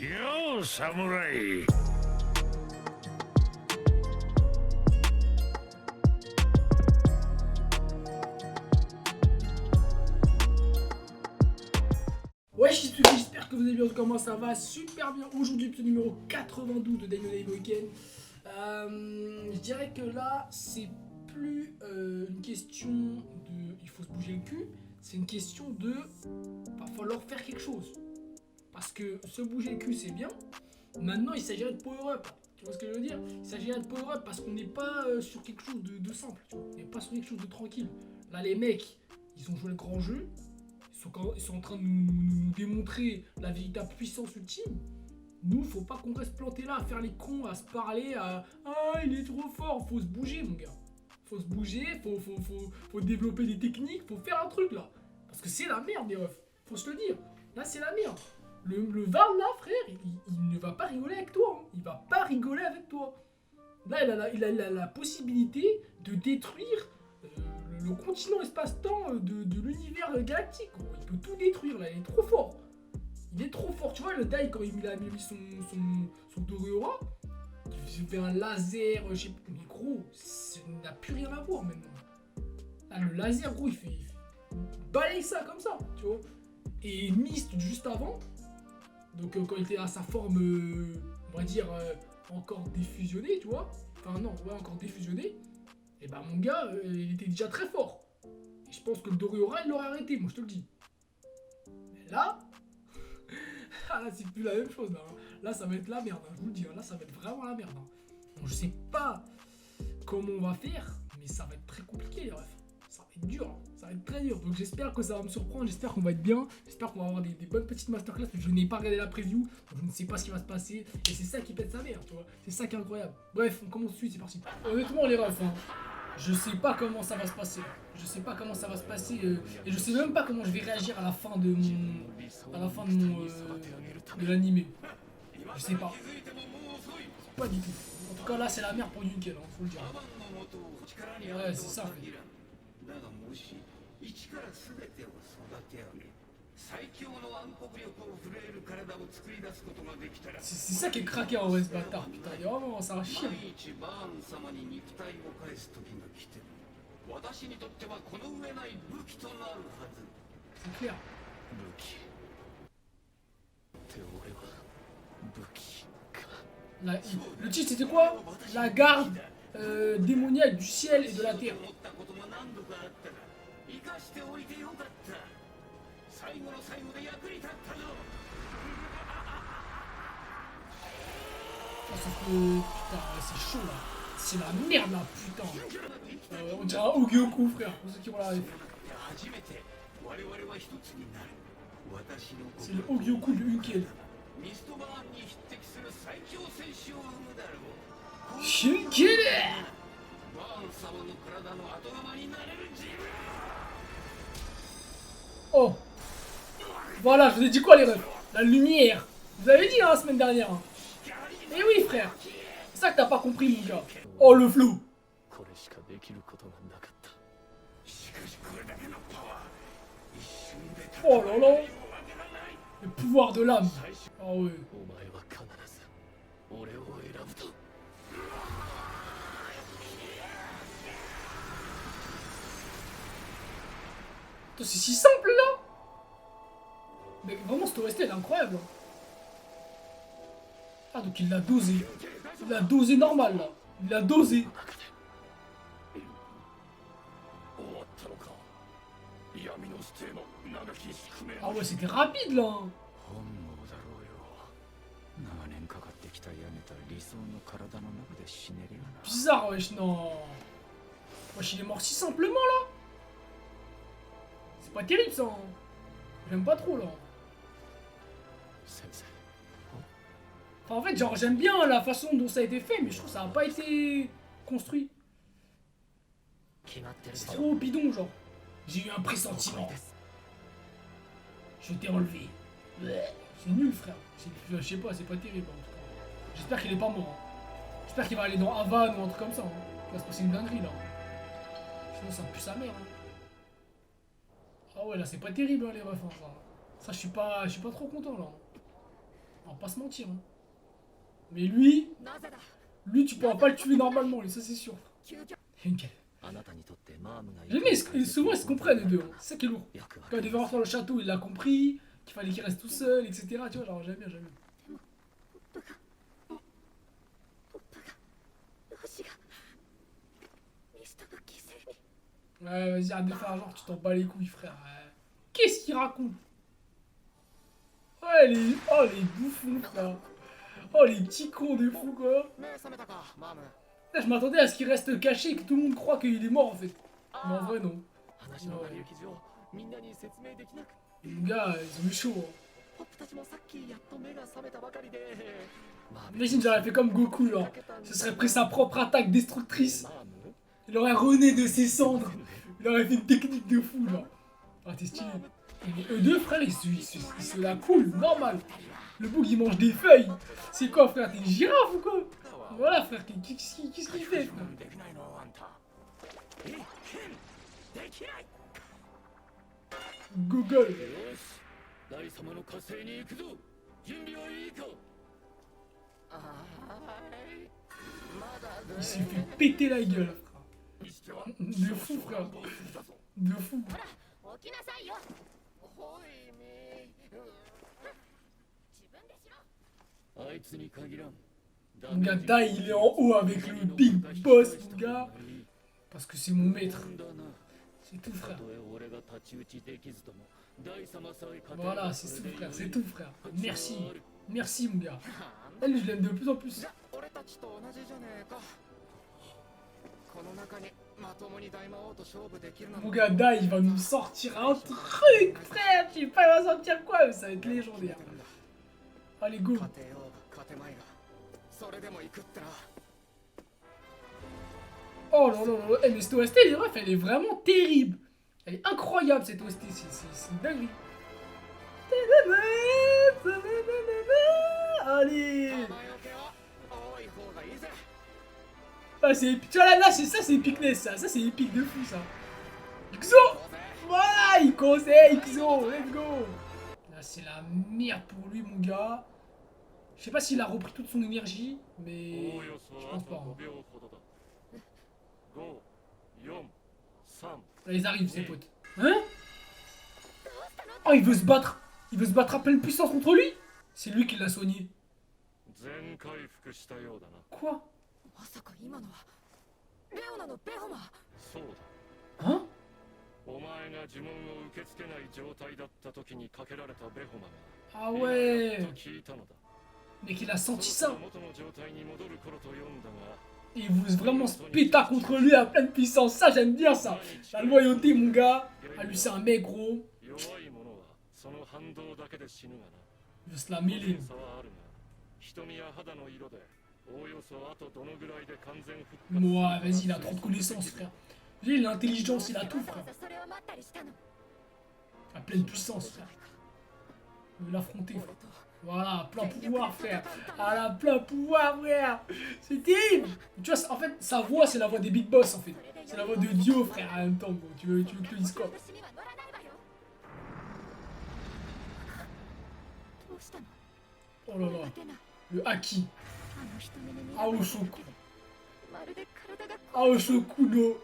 Yo, samouraï! Ouais, j'espère que vous allez bien. Comment ça va? Super bien. Aujourd'hui, épisode numéro 92 de Daino Day Weekend. Je dirais que là, c'est plus une question de il faut se bouger le cul. C'est une question de va falloir faire quelque chose. Parce que se bouger le cul, c'est bien. Maintenant, il s'agirait de power up. Tu vois ce que je veux dire? Il s'agirait de power up parce qu'on n'est pas sur quelque chose de simple. Tu vois, on n'est pas sur quelque chose de tranquille. Là, les mecs, ils ont joué le grand jeu. Ils sont en train de nous démontrer la véritable puissance ultime. Nous, faut pas qu'on reste planté là à faire les cons, à se parler, à ah, il est trop fort. Faut se bouger, mon gars. Faut se bouger, faut développer des techniques, faut faire un truc là. Parce que c'est la merde, les refs. Faut se le dire. Là, c'est la merde. Le VAR là, frère, il ne va pas rigoler avec toi. Hein. Il va pas rigoler avec toi. Là, il a la possibilité de détruire le continent espace-temps de l'univers galactique. Gros. Il peut tout détruire là, il est trop fort. Il est trop fort. Tu vois, le Dai, quand il a mis son Doriora, il fait un laser, je sais pas. Mais gros, ça n'a plus rien à voir maintenant. Là, le laser, gros, il fait balaye ça comme ça, tu vois. Et Mist, juste avant, donc quand il était à sa forme, on va dire, encore défusionnée, tu vois. Enfin, non, ouais, encore défusionnée. Et bah mon gars, il était déjà très fort. Et je pense que le Doriora, il l'aurait arrêté, moi je te le dis. Mais là, ah, là c'est plus la même chose là. Hein. Là ça va être la merde, hein, je vous le dis. Hein. Là ça va être vraiment la merde. Hein. Bon, je sais pas comment on va faire, mais ça va être très compliqué les refs. Ça va être dur, hein. Ça va être très dur. Donc j'espère que ça va me surprendre, j'espère qu'on va être bien, j'espère qu'on va avoir des bonnes petites masterclass. Je n'ai pas regardé la preview, donc je ne sais pas ce qui va se passer. Et c'est ça qui pète sa mère, tu vois. C'est ça qui est incroyable. Bref, on commence tout de suite, c'est parti. Honnêtement les refs, hein. Je sais pas comment ça va se passer. Je sais pas comment ça va se passer. Et je sais même pas comment je vais réagir à la fin de mon. À la fin de mon. De l'animé. Je sais pas. Pas du tout. En tout cas, là, c'est la merde pour Yunkel, hein, faut le dire. Ouais, c'est ça. C'est ça qui est craqué en vrai, ce bâtard. Putain, il est vraiment. Ça va chier. C'est clair. Le titre c'était quoi? La garde démoniaque du ciel et de la terre. Oh, ça fait... Putain, c'est chaud là. C'est la merde là, putain. On dirait un Ogyoku, frère, pour ceux qui ont la ref. C'est le Ogyoku de Hunkel. Hunkel! Oh! Voilà, je vous ai dit quoi les refs? La lumière! Vous avez dit hein, la semaine dernière. Hein. Eh oui, frère! C'est ça que t'as pas compris, mon gars. Oh, le flou! Oh là là! Le pouvoir de l'âme! Ah ouais. C'est si simple là! Mais vraiment, cette OST elle est incroyable. Ah, donc il l'a dosé. Il l'a dosé normal là. Il l'a dosé. Ah ouais, c'était rapide là. Bizarre, wesh, non. Wesh, il est mort si simplement là. C'est pas terrible ça. Hein. J'aime pas trop là. Enfin, en fait, genre, j'aime bien la façon dont ça a été fait, mais je trouve que ça a pas été construit. C'est trop bidon, genre. J'ai eu un pressentiment. Je t'ai enlevé. C'est nul, frère. Je sais pas, c'est pas terrible en tout cas. J'espère qu'il est pas mort. Hein. J'espère qu'il va aller dans Havane ou un truc comme ça. Hein. Il va se passer une dinguerie là. Sinon, ça pue sa mère. Hein. Ah ouais, là, c'est pas terrible, hein, les refs. Hein, ça, je suis pas trop content là. On va pas se mentir. Hein. Mais lui, tu pourras pas le tuer normalement, lui, ça c'est sûr. Henkel. J'aime bien, souvent ils se comprennent les deux. Hein. C'est ça qui est lourd. Quand il devait rentrer dans le château, il l'a compris, qu'il fallait qu'il reste tout seul, etc. Tu vois, genre, j'aime bien, j'aime bien. Ouais, vas-y, arrête de faire genre, tu t'en bats les couilles, frère. Ouais. Qu'est-ce qu'il raconte? Ouais, oh, les bouffons, frère. Oh, les petits cons de fou, quoi. Là, je m'attendais à ce qu'il reste caché et que tout le monde croit qu'il est mort, en fait. Mais en vrai, non. Ouais. Les gars, ils ont eu chaud. Hein. Imagine, j'aurais fait comme Goku, genre. Ce serait pris sa propre attaque destructrice. Il aurait rené de ses cendres. Il aurait fait une technique de fou, genre. Ah, t'es stylé. Mais eux deux, frère, ils se la coulent, normal. Le bouc, il mange des feuilles. C'est quoi, frère? T'es une girafe ou quoi? Voilà, frère, qu'est-ce qu'il fait, frère? Google. Il s'est fait péter la gueule, frère. De fou, frère. De fou. Mon gars, Dai, il est en haut avec le big boss, mon gars. Parce que c'est mon maître. C'est tout, frère. Voilà, c'est tout, frère. C'est tout, frère. Merci. Merci, mon gars. Elle, je l'aime de plus en plus. Mon gars, Dai, il va nous sortir un truc, frère. Je sais pas, il va sortir quoi, mais ça va être légendaire. Allez, go. Oh là là là, mais cette OST, les refs, elle est vraiment terrible. Elle est incroyable, cette OST, c'est une dinguerie. Allez. Ah, c'est épique. Tu vois là, c'est ça, c'est epicness, ça c'est épique de fou, ça. Xo. Voilà, il conseille, Xo, let's go. Là, c'est la merde pour lui, mon gars. Je sais pas s'il a repris toute son énergie, mais je pense pas. Hein. Là, ils arrivent, ses potes. Hein? Oh, il veut se battre. Il veut se battre à pleine puissance contre lui. C'est lui qui l'a soigné. Quoi? Hein? Ah ouais. Mais qu'il a senti ça. Il veut vraiment se péter contre lui à pleine puissance. Ça, j'aime bien ça. La loyauté, mon gars. Ah, lui, c'est un mec, gros. Il veut se la mêler. Ouais, vas-y, il a trop de connaissances, frère. Lui, il a l'intelligence, il a tout, frère. À pleine puissance, frère. Il veut l'affronter, frère. Voilà, plein pouvoir, frère. Ah là, plein pouvoir, frère. C'est terrible. Tu vois, en fait, sa voix, c'est la voix des big boss, en fait. C'est la voix de Dio, frère, en même temps, gros. Tu veux que je te dise quoi? Oh là là. Le Haki. Aoshoku. Aoshoku no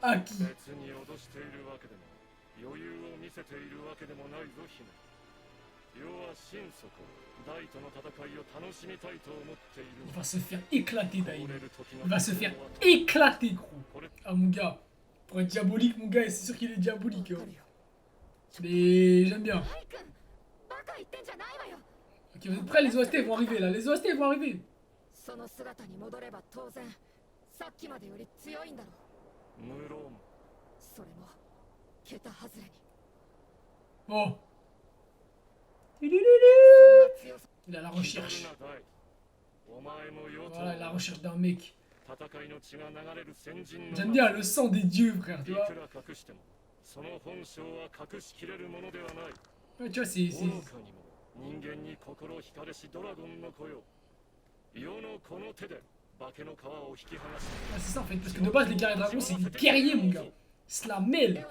Haki. Il va se faire éclater, Dai. Il va se faire éclater, gros. Ah, mon gars. Pour être diabolique, mon gars, c'est sûr qu'il est diabolique. Hein. Mais j'aime bien. Ok, vous êtes prêts? Les OST vont arriver, là. Les OST vont arriver. Bon. Il a la recherche. Voilà, la recherche d'un mec. J'aime bien le sang des dieux, frère, tu vois. Ouais, tu vois, c'est... Ah, c'est ça en fait, parce que de base les guerriers dragons c'est des guerriers mon gars. Ils se la mêlent.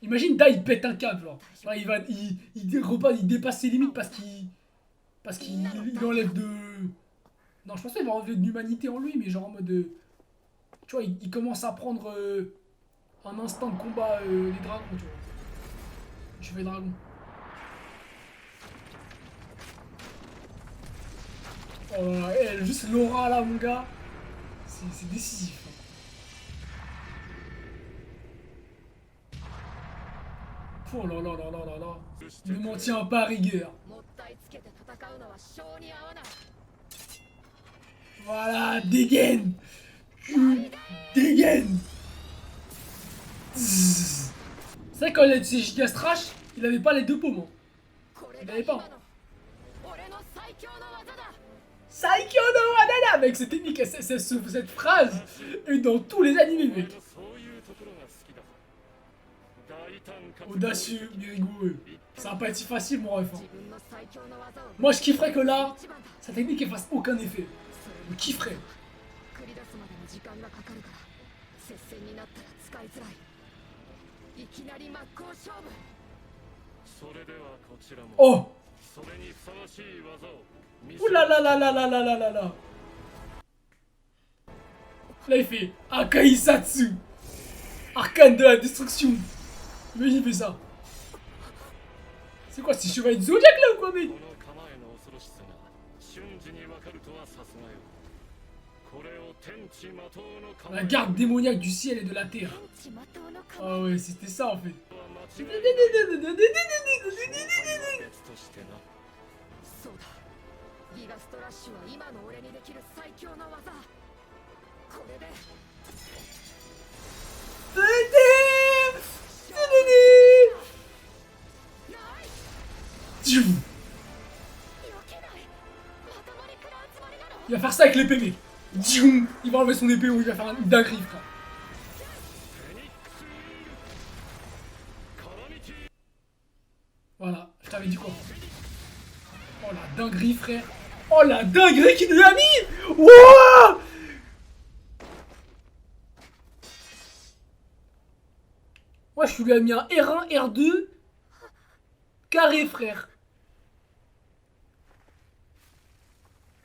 Imagine Dai il pète un câble genre. Il dépasse ses limites parce qu'il Parce qu'il enlève de... Non, je pensais qu'il va enlever de l'humanité en lui, mais genre en mode... tu vois, il commence à prendre un instinct de combat des dragons, tu vois. Je vais dragon. Oh là là, juste l'aura là, mon gars. C'est décisif. Oh là là là là là là. Ne m'en tiens pas à rigueur. Voilà, dégaine. Dégaine. C'est vrai quand il a de ses gigas trash, il avait pas les deux paumes. Il avait pas. Saikyo no Wadana, mec, cette technique, cette phrase est dans tous les animés, mec. Audacieux, mais rigoureux. Ça va pas être si facile, mon ref. Moi, je kifferais que là, sa technique, elle fasse aucun effet. Je kifferais. Oh! Ouh là là là là là là là là là. Là, il fait Akaisatsu. Arcane de la destruction. Mais il fait ça. C'est quoi, c'est chevalier de Zodiac là ou quoi, mec? La garde démoniaque du ciel et de la terre. Ah ouais, c'était ça en fait. Il va faire ça avec l'épée, mec. Il va enlever son épée ou il va faire une dinguerie, frère. Voilà, je t'avais dit quoi. Oh la dinguerie, frère. Oh la dinguerie qu'il lui a mis. Wouah. Ouais, je lui ai mis un R1, R2 carré, frère.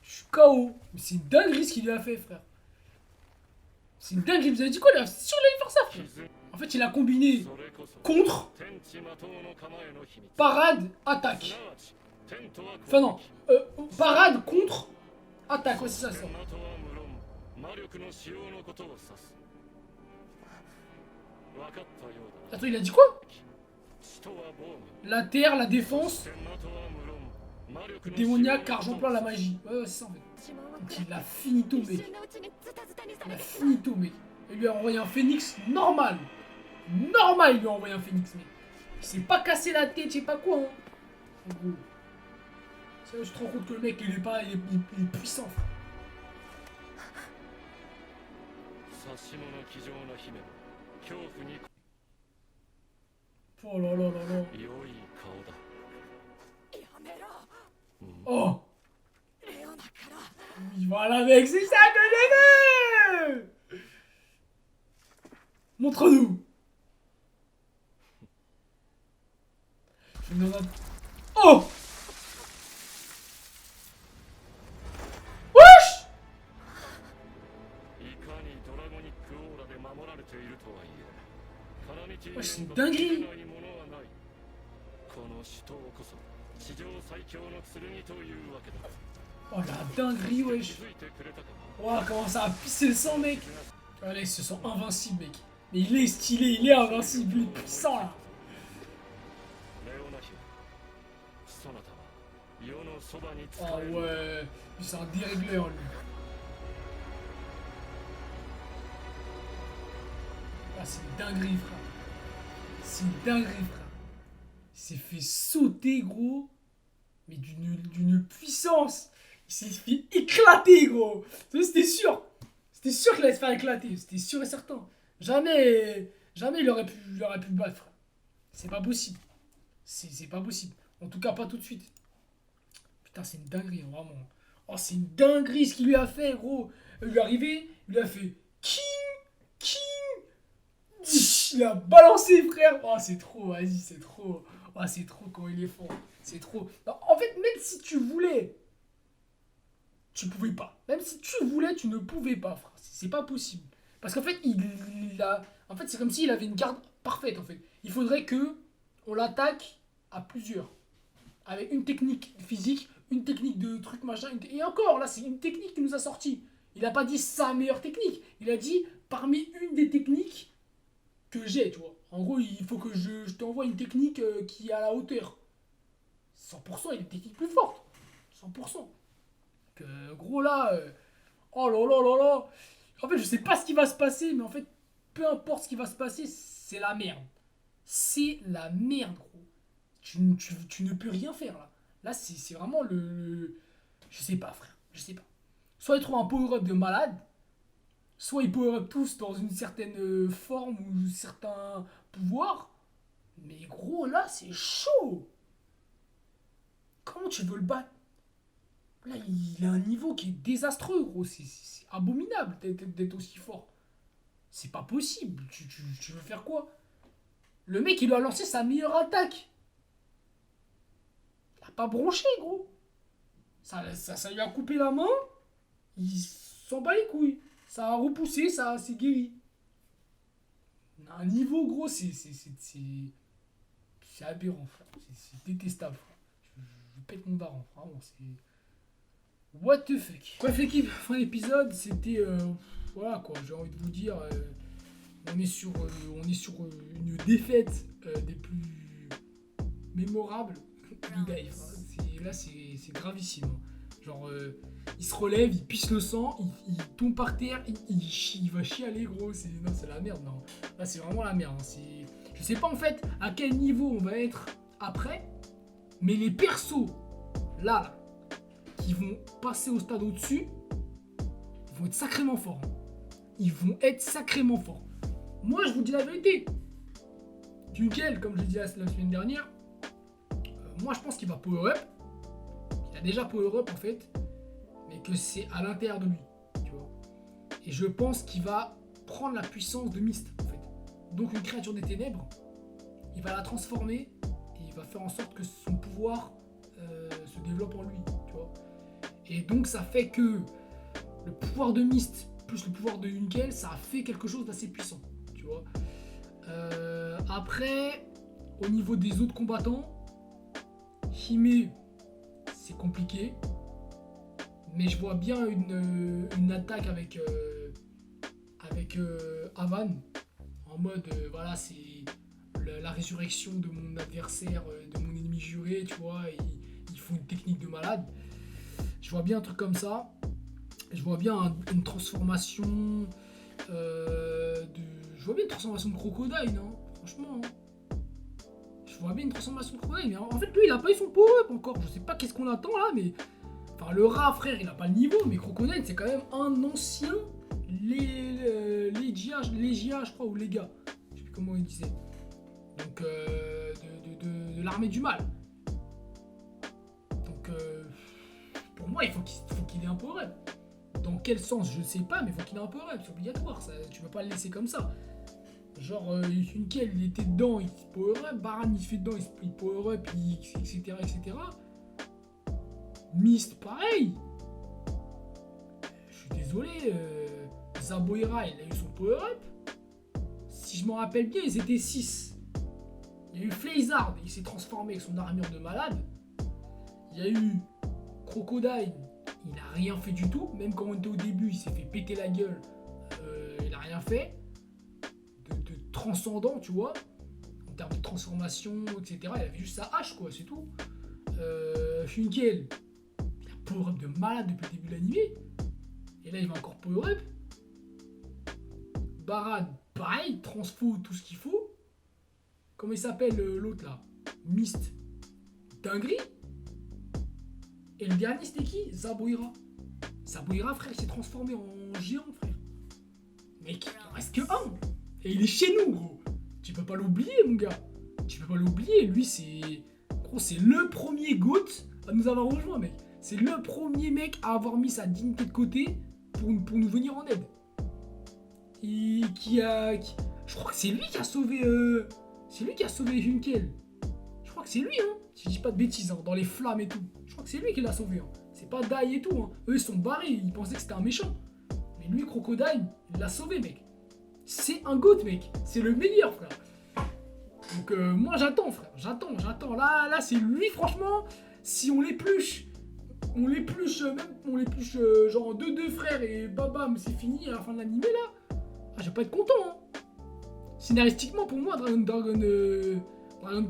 Je suis KO. Mais c'est une dinguerie ce qu'il lui a fait, frère. C'est une dinguerie. Vous avez dit quoi là? C'est sûr qu'il allait faire ça, frère. En fait, il a combiné contre, parade, attaque. Enfin non, parade contre, attaque. Ouais, c'est ça, ça. Attends, il a dit quoi? La terre, la défense, démoniaque, argent plein, la magie. Ouais, c'est ça en fait. Donc, il a finito, mec. Il a finito, mec. Il lui a envoyé un phénix normal. Normal, il lui a envoyé un phénix, mec. Il s'est pas cassé la tête, je sais pas quoi. Hein. En gros. Ça, je te rends compte que le mec, il est puissant. Oh là là là là. Oh. Oui, voilà, mec, c'est ça que je veux. Montre-nous. Oh. Wesh. Wesh, c'est une dinguerie. Oh la dinguerie, wesh. Ouah, comment ça a pissé le sang, mec. Allez, ils se sent invincible, mec. Mais il est stylé, il est invincible, il est puissant, là. Ah ouais, c'est un dérégleur, lui. Ah, c'est une dinguerie, frère. C'est une dinguerie, frère. Il s'est fait sauter, gros. Mais d'une puissance. Il s'est fait éclater, gros. C'était sûr. C'était sûr qu'il allait se faire éclater. C'était sûr et certain. Jamais il aurait pu le battre, frère. C'est pas possible. C'est pas possible. En tout cas, pas tout de suite. Putain, c'est une dinguerie, hein, vraiment. Oh, c'est une dinguerie ce qu'il lui a fait, gros. Il lui est arrivé, il lui a fait King. Il a balancé, frère. Oh, c'est trop, vas-y, c'est trop. Oh, c'est trop quand il est fort. C'est trop. Non, en fait, même si tu voulais, tu pouvais pas. Même si tu voulais, tu ne pouvais pas, frère. C'est pas possible. Parce qu'en fait, il a. En fait, c'est comme s'il avait une garde parfaite, en fait. Il faudrait que on l'attaque à plusieurs. Avec une technique physique, une technique de truc machin. Et encore, là, c'est une technique qui nous a sorti. Il a pas dit sa meilleure technique. Il a dit parmi une des techniques que j'ai, tu vois. En gros, il faut que je t'envoie une technique qui est à la hauteur. 100%, il y a une technique plus forte. 100%. Donc, gros, là... oh là là là là. En fait, je sais pas ce qui va se passer, mais en fait, peu importe ce qui va se passer, c'est la merde. C'est la merde, gros. Tu ne peux rien faire, là. Là, c'est vraiment je sais pas, frère. Je sais pas. Soit ils trouvent un power-up de malade, soit ils power-up tous dans une certaine forme ou certains pouvoirs. Mais gros, là, c'est chaud. Comment tu veux le battre? Là, il a un niveau qui est désastreux, gros. C'est abominable d'être aussi fort. C'est pas possible. Tu veux faire quoi? Le mec, il lui a lancé sa meilleure attaque. Il a pas bronché, gros. Ça lui a coupé la main. Il s'en bat les couilles. Ça a repoussé, ça s'est guéri. Un niveau, gros, c'est aberrant, frère. C'est détestable, frère. Je pète mon daron, vraiment, c'est... What the fuck. Bref, l'équipe, fin d'épisode, c'était... voilà, quoi, j'ai envie de vous dire... on est sur une défaite des plus mémorables du live. Là, c'est gravissime. Genre, il se relève, il pisse le sang, il tombe par terre, il va chialer, gros. Non, c'est la merde, non. Là, c'est vraiment la merde. Je sais pas, en fait, à quel niveau on va être après, mais les persos, là, qui vont passer au stade au-dessus, vont être sacrément forts. Ils vont être sacrément forts. Moi, je vous dis la vérité. Dunkel, comme je l'ai dit la semaine dernière, moi, je pense qu'il va power up. Il a déjà power up, en fait, mais que c'est à l'intérieur de lui, tu vois. Et je pense qu'il va prendre la puissance de Myst, en fait. Donc, une créature des ténèbres, il va la transformer et il va faire en sorte que son pouvoir se développe en lui, tu vois. Et donc, ça fait que le pouvoir de Myst plus le pouvoir de Dunkel, ça a fait quelque chose d'assez puissant, tu vois. Après, au niveau des autres combattants, Hime, c'est compliqué, mais je vois bien une attaque avec Avan, en mode, voilà, c'est la résurrection de mon adversaire, de mon ennemi juré, tu vois, et ils font une technique de malade. Je vois bien un truc comme ça. Je vois bien une transformation je vois bien une transformation de Crocodile, hein, franchement. Je vois bien une transformation de Crocodile, mais en fait, lui, il a pas eu son power-up encore. Je sais pas qu'est-ce qu'on attend là, mais... Enfin, le rat, frère, il a pas le niveau, mais Crocodile, c'est quand même un ancien Légia, je crois, ou Léga. Je sais plus comment il disait. Donc, de l'armée du mal. Donc, pour moi, il faut qu'il ait un power-up. Dans quel sens, je ne sais pas, mais il faut qu'il ait un power-up, c'est obligatoire, ça, tu peux pas le laisser comme ça. Genre, Dunkel, il était dedans, il power-up, Baran, il se fait dedans, il power-up, etc., etc. Myst, pareil. Je suis désolé, Zaboira, il a eu son power-up. Si je m'en rappelle bien, ils étaient 6. Il y a eu Flézard, il s'est transformé avec son armure de malade. Il y a eu Crocodile, il n'a rien fait du tout. Même quand on était au début, il s'est fait péter la gueule. Il n'a rien fait. De transcendant, tu vois. En termes de transformation, etc. Il avait juste sa hache, quoi, c'est tout. Dunkel, il a power-up de malade depuis le début de l'animé. Et là, il va encore power-up. Baran, pareil, transfo, tout ce qu'il faut. Comment il s'appelle l'autre là? Myst. Dinguerie. Et le dernier, c'était qui? Zaboira. Zaboira, frère, il s'est transformé en géant, frère. Mec, il en reste que un. Et il est chez nous, gros. Tu peux pas l'oublier, mon gars. Tu peux pas l'oublier. Lui, c'est... Gros, c'est le premier GOAT à nous avoir rejoint, mec. C'est le premier mec à avoir mis sa dignité de côté pour nous venir en aide. Et Je crois que c'est lui qui a sauvé... C'est lui qui a sauvé Hunkel. Je crois que c'est lui, hein. Si je dis pas de bêtises, hein, dans les flammes et tout. Je crois que c'est lui qui l'a sauvé, hein. C'est pas Dai et tout, hein. Eux, ils sont barrés, ils pensaient que c'était un méchant. Mais lui, Crocodile, il l'a sauvé, mec. C'est un GOAT, mec. C'est le meilleur, frère. Donc, moi, j'attends, frère. J'attends. Là, c'est lui, franchement. Si on l'épluche, genre 2-2 frères et babam, c'est fini à la fin de l'animé, là. Ah, je vais pas être content, hein. Scénaristiquement, pour moi, Dragon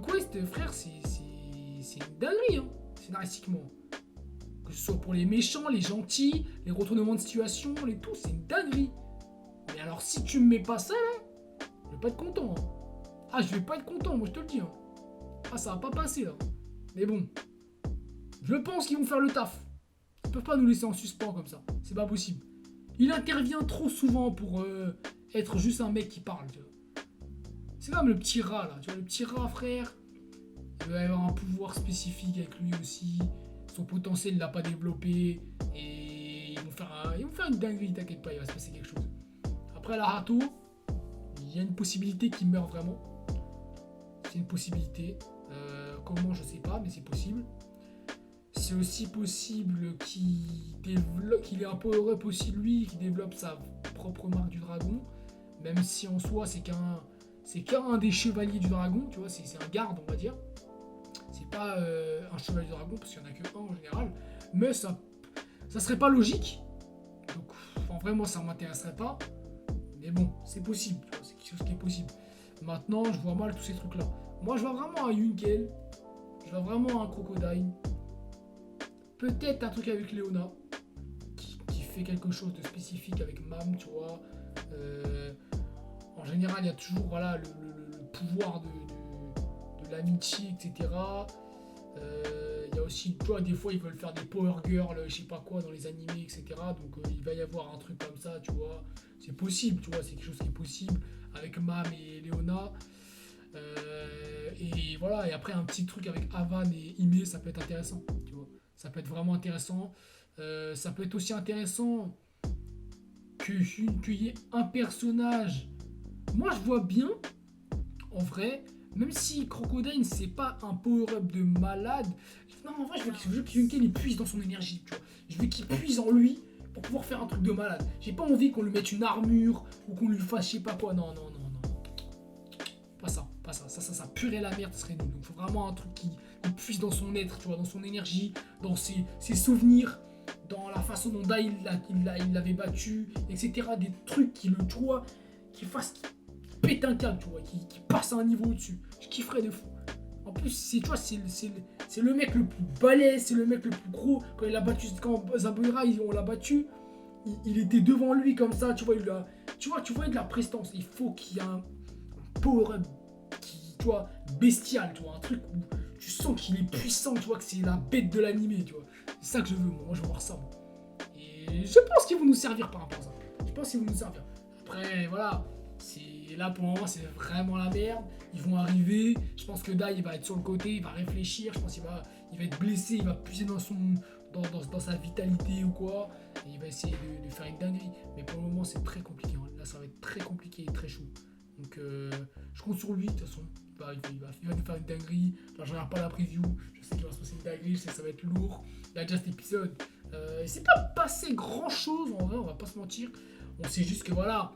Quest, frère, c'est une dinguerie, hein, scénaristiquement. Que ce soit pour les méchants, les gentils, les retournements de situation, les tout, c'est une dinguerie. Mais alors, si tu me mets pas ça, là, je vais pas être content, hein. Ah, je vais pas être content, moi, je te le dis, hein. Ah, ça va pas passer, là. Mais bon, je pense qu'ils vont faire le taf. Ils peuvent pas nous laisser en suspens comme ça. C'est pas possible. Il intervient trop souvent pour être juste un mec qui parle, tu vois. C'est comme le petit rat, là. Tu vois, le petit rat, frère, il va avoir un pouvoir spécifique avec lui aussi. Son potentiel, il l'a pas développé. Et ils vont faire une dinguerie, t'inquiète pas, il va se passer quelque chose. Après, la Hato, il y a une possibilité qu'il meure vraiment. C'est une possibilité. Comment, je sais pas, mais c'est possible. C'est aussi possible qu'il ait un power-up aussi, lui, qui développe sa propre marque du dragon. Même si en soi, c'est qu'un des chevaliers du dragon, tu vois, c'est un garde, on va dire. C'est pas un chevalier du dragon, parce qu'il n'y en a que un en général. Mais ça serait pas logique. Donc, en vrai, moi, ça m'intéresserait pas. Mais bon, c'est possible, tu vois, c'est quelque chose qui est possible. Maintenant, je vois mal tous ces trucs-là. Moi, je vois vraiment un Hunkel. Je vois vraiment un Crocodile. Peut-être un truc avec Leona. Qui fait quelque chose de spécifique avec Mam, tu vois. En général, il y a toujours voilà, le pouvoir de l'amitié, etc. Il y a aussi, tu vois, des fois, ils veulent faire des power girls, je sais pas quoi, dans les animés, etc. Donc, il va y avoir un truc comme ça, tu vois. C'est possible, tu vois, c'est quelque chose qui est possible avec Mam et Leona. Et voilà, et après, un petit truc avec Avan et Ime, ça peut être intéressant, tu vois. Ça peut être vraiment intéressant. Ça peut être aussi intéressant qu'il y ait un personnage. Moi, je vois bien, en vrai, même si Crocodile, c'est pas un power-up de malade. Non, en vrai, je veux que Hunkel il puise dans son énergie, tu vois. Je veux qu'il puise en lui pour pouvoir faire un truc de malade. J'ai pas envie qu'on lui mette une armure ou qu'on lui fasse je sais pas quoi. Non. Pas ça. Ça puerait la merde, ce serait nul. Donc, il faut vraiment un truc qui puise dans son être, tu vois, dans son énergie, dans ses souvenirs, dans la façon dont Dai il l'avait battu, etc. Des trucs qui le, tu vois, qui fassent qu'il pète un câble, tu vois, qui passe à un niveau au-dessus. Je kifferais de fou. En plus, tu vois, c'est le mec le plus balèze, c'est le mec le plus gros. Quand Zabuira, on l'a battu, il était devant lui comme ça, tu vois, tu vois de la prestance. Il faut qu'il y ait un power-up tu vois, bestial, tu vois, un truc où tu sens qu'il est puissant, tu vois, que c'est la bête de l'animé, tu vois. C'est ça que je veux, moi je veux voir ça, moi. Et je pense qu'ils vont nous servir par rapport à ça. Je pense qu'ils vont nous servir. Après, voilà, là pour le moment, c'est vraiment la merde. Ils vont arriver, je pense que Dai, il va être sur le côté, il va réfléchir, je pense qu'il va être blessé, il va puiser dans sa vitalité ou quoi, et il va essayer de faire une dinguerie. Mais pour le moment, c'est très compliqué, hein. Là, ça va être très compliqué et très chaud. Donc, je compte sur lui, de toute façon. Il va nous faire une dinguerie. Là, je regarde pas la preview. Je sais qu'il va se passer une dinguerie. Je sais que ça va être lourd. Il y a déjà cet épisode. Il s'est pas passé grand chose en vrai, on va pas se mentir. On sait juste que voilà,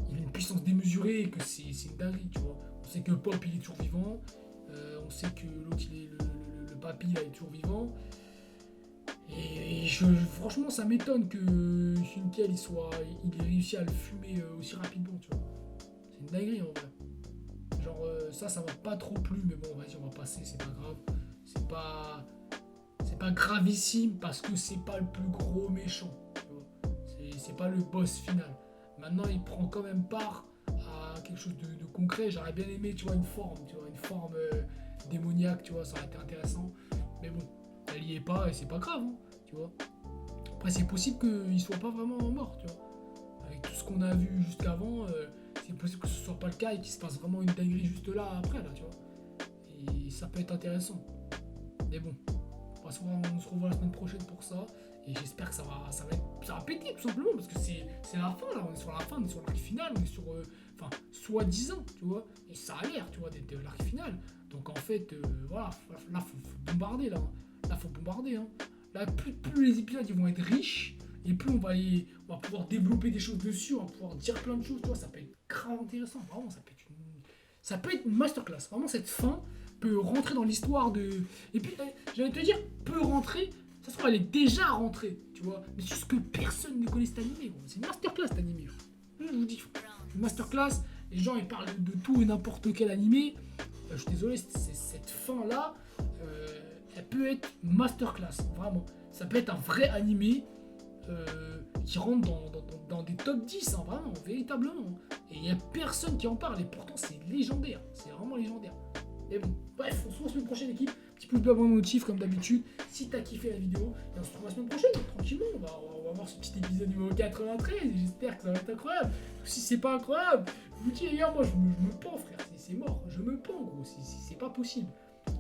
il a une puissance démesurée et que c'est une dinguerie, tu vois. On sait que Pop il est toujours vivant. On sait que l'autre, le papy là, est toujours vivant. Et franchement, ça m'étonne que Hunkel il ait réussi à le fumer aussi rapidement, tu vois. C'est une dinguerie en vrai. Genre, ça m'a pas trop plu, mais bon, vas-y, on va passer, c'est pas grave. C'est pas gravissime parce que c'est pas le plus gros méchant, tu vois. C'est pas le boss final. Maintenant, il prend quand même part à quelque chose de concret. J'aurais bien aimé, tu vois, une forme démoniaque, tu vois, ça aurait été intéressant. Mais bon, elle y est pas et c'est pas grave, hein, tu vois. Après, c'est possible qu'il soit pas vraiment mort, tu vois. Avec tout ce qu'on a vu jusqu'avant, c'est possible que ce soit pas le cas et qu'il se passe vraiment une dinguerie juste là, après, là, tu vois. Et ça peut être intéressant. Mais bon, on se revoit la semaine prochaine pour ça. Et j'espère que ça va péter tout simplement parce que c'est la fin là, on est sur la fin, on est sur l'arc final, on est sur soi-disant, tu vois, et ça a l'air, tu vois, d'être l'arc final. Donc en fait, voilà, là faut bombarder là, là faut bombarder. Hein. Là plus les épisodes ils vont être riches et plus on va pouvoir développer des choses dessus, on va pouvoir dire plein de choses, tu vois, ça peut être grave intéressant, vraiment, ça peut être une masterclass. Vraiment cette fin peut rentrer dans l'histoire de. Et puis j'ai envie de te dire, peut rentrer. Ça se trouve, elle est déjà rentrée, tu vois. Mais c'est juste que personne ne connaît cet animé, gros. C'est une masterclass, cet animé. Je vous dis, une masterclass. Les gens, ils parlent de tout et n'importe quel animé. Je suis désolé, cette fin-là, elle peut être masterclass, vraiment. Ça peut être un vrai animé qui rentre dans des top 10, hein, vraiment, véritablement. Et il n'y a personne qui en parle. Et pourtant, c'est légendaire. C'est vraiment légendaire. Et bon, bref, on se retrouve la semaine prochaine, équipe. Petit pouce bleu, abonnement notif comme d'habitude. Si t'as kiffé la vidéo, et on se retrouve la semaine prochaine, tranquillement. On va voir ce petit épisode numéro 93. Et j'espère que ça va être incroyable. Si c'est pas incroyable, je vous dis, les gars, moi je me pends, frère. C'est mort. Je me pends, gros. C'est pas possible.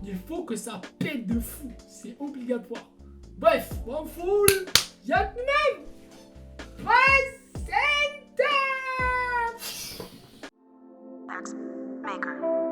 Il faut que ça pète de fou. C'est obligatoire. Bref, one full. Yatman. Presenta. Max Maker.